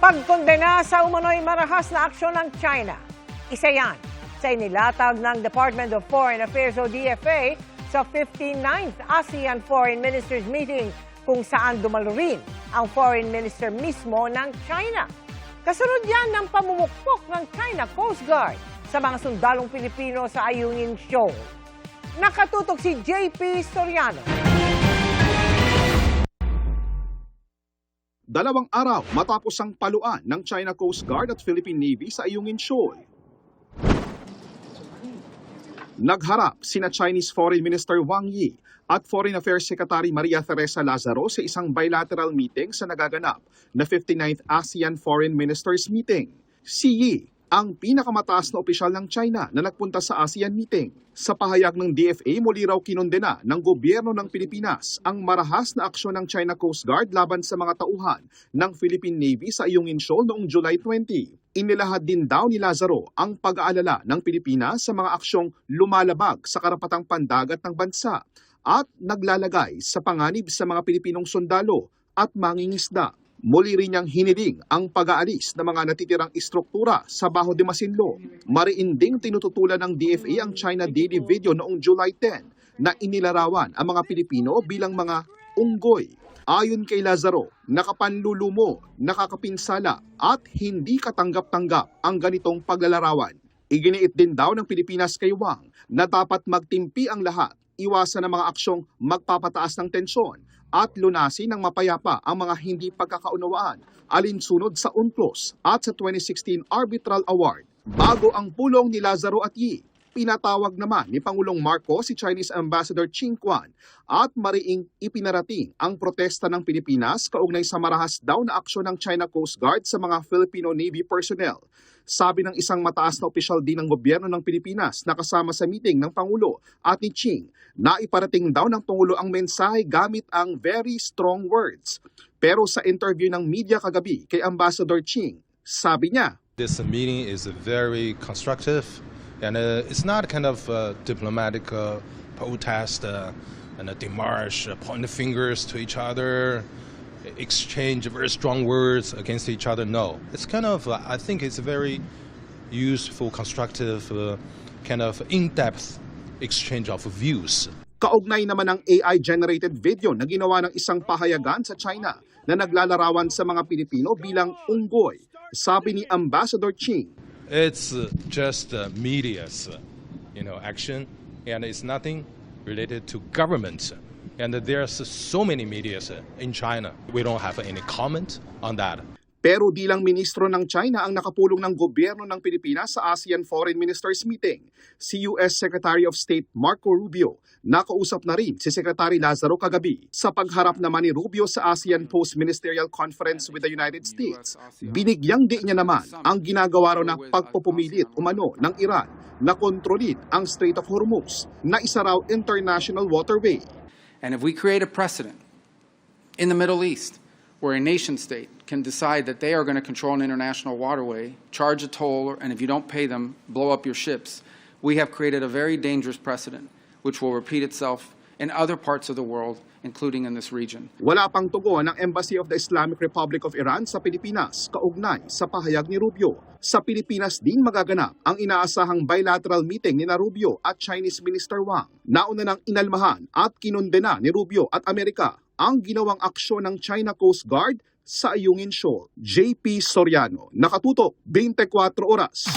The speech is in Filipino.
Pagkondena sa umano'y marahas na aksyon ng China. Isa yan sa inilatag ng Department of Foreign Affairs o DFA sa 59th ASEAN Foreign Ministers Meeting kung saan dumalo rin ang Foreign Minister mismo ng China. Kasunod yan ng pamumukpok ng China Coast Guard sa mga sundalong Pilipino sa Ayungin Shoal. Nakatutok si JP Soriano. 2 araw matapos ang paluan ng China Coast Guard at Philippine Navy sa Ayungin Shoal. Nagharap sina Chinese Foreign Minister Wang Yi at Foreign Affairs Secretary Maria Teresa Lazaro sa isang bilateral meeting sa nagaganap na 59th ASEAN Foreign Ministers Meeting. Si Yi ang pinakamataas na opisyal ng China na nagpunta sa ASEAN meeting. Sa pahayag ng DFA, muli raw kinondena ng gobyerno ng Pilipinas ang marahas na aksyon ng China Coast Guard laban sa mga tauhan ng Philippine Navy sa Ayungin Shoal noong July 20. Inilahad din daw ni Lazaro ang pag-aalala ng Pilipinas sa mga aksyong lumalabag sa karapatang pandagat ng bansa at naglalagay sa panganib sa mga Pilipinong sundalo at mangingisda. Muli rin niyang hiniling ang pag-aalis ng mga natitirang istruktura sa Baho de Masinloc. Mariinding tinututulan ng DFA ang China Daily Video noong July 10 na inilarawan ang mga Pilipino bilang mga unggoy. Ayon kay Lazaro, nakapanlulumo, nakakapinsala at hindi katanggap-tanggap ang ganitong paglalarawan. Iginiit din daw ng Pilipinas kay Wang na dapat magtimpi ang lahat, iwasan ang mga aksyong magpapataas ng tensyon at lunasin ng mapayapa ang mga hindi pagkakaunawaan alinsunod sa UNCLOS at sa 2016 Arbitral Award. Bago ang pulong ni Lazaro at Yi, pinatawag naman ni Pangulong Marcos si Chinese Ambassador Qin Guan at mariing ipinarating ang protesta ng Pilipinas kaugnay sa marahas daw na aksyon ng China Coast Guard sa mga Filipino Navy personnel. Sabi ng isang mataas na opisyal din ng gobyerno ng Pilipinas na kasama sa meeting ng Pangulo at ni Qin na iparating daw ng Pangulo ang mensahe gamit ang very strong words. Pero sa interview ng media kagabi kay Ambassador Qin, sabi niya, "This meeting is very constructive and it's not kind of diplomatic protest and a demarche, pointing fingers to each other, exchange very strong words against each other. No, it's kind of, I think it's a very useful, constructive, kind of in-depth exchange of views." Kaugnay naman ng AI-generated video na ginawa ng isang pahayagan sa China na naglalarawan sa mga Pilipino bilang unggoy. Sabi ni Ambassador Qin, "It's just media's, action, and it's nothing related to government. And there's so many medias in China. We don't have any comment on that." Pero di lang ministro ng China ang nakapulong ng gobyerno ng Pilipinas sa ASEAN Foreign Ministers Meeting. Si US Secretary of State Marco Rubio nakausap na rin si Secretary Lazaro kagabi. Sa pagharap naman ni Rubio sa ASEAN Post-Ministerial Conference with the United States, binigyang di niya naman ang ginagawa raw na pagpupumilit umano ng Iran na kontrolin ang Strait of Hormuz na isa raw international waterway. And if we create a precedent in the Middle East where a nation state can decide that they are going to control an international waterway, charge a toll, and if you don't pay them, blow up your ships, we have created a very dangerous precedent which will repeat itself in other parts of the world, including in this region. Wala pang tugon ng Embassy of the Islamic Republic of Iran sa Pilipinas kaugnay sa pahayag ni Rubio. Sa Pilipinas din magaganap ang inaasahang bilateral meeting ni Rubio at Chinese Minister Wang. Nauna nang inalmahan at kinondena ni Rubio at Amerika ang ginawang aksyon ng China Coast Guard sa Ayungin Shoal. JP Soriano, nakatutok 24 oras.